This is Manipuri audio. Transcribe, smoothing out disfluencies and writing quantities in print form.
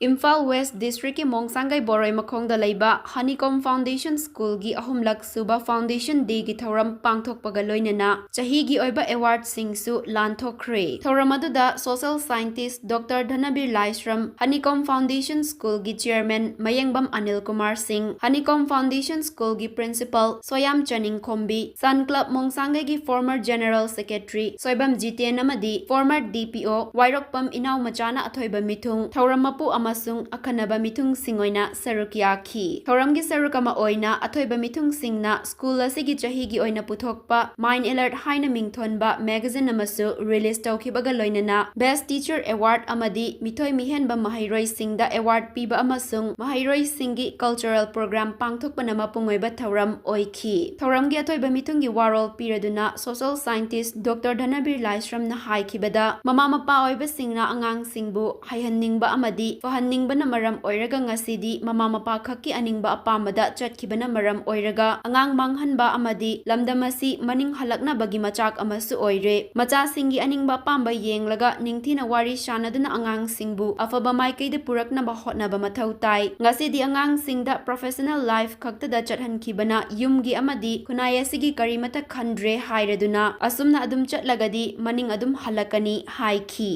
Imphal West District ki Mongsangai Boroi Makhongda leiba HoneyComb Foundation School gi ahumlak suba Foundation Day gi thoram pangthokpaga loinana chahi gi oiba award singsu Pangthokhre. Thoram aduda Social Scientist Dr. Dhanabir Laisram, HoneyComb Foundation School gi Chairman Mayengbam Anil Kumar Singh, HoneyComb Foundation School gi Principal Soyam Chaning Khombi, Sun Club Mongsangai gi former General Secretary Soibam Jiten amadi former DPO Wairokpam Inaw Machana Athoiba Mithung thoram mapu amasung akhanaba mithung singoina sarukia khi thoram gi sarukama oina athoiba mithung singna school asigi chahi gi oina puthokpa Mind Alert haina mingthonba magazine amasu release tawkhibaga loinana Best Teacher Award amadi mithoi mihenba mahairoi singda award piba amasung mahairoi singi cultural program pangthokpana mapungoiba thoram oikhi thoram gi athoiba mithung gi warol piraduna Social Scientist Dr. Dhanabir Laisram na haikhibada mama mapa oiba singna angang singbu haihanning amadi fahanningbana maram oiraga ngasidi mama mapa khakki aningba apamada chatkibana maram oiraga angang manghanba amadi lamdamasi maning halakna bagi machak amasu oire macha singi aningba apamba yenglaga ningthina wari shanaduna angang singbu afaba maikeide purakna ba hotnaba mathau tai ngasidi angang singda professional life khaktada chathankibana yumgi amadi khunaya sigi karimata khandre hairaduna asumna adum chatlagadi maning adum halakani haikhi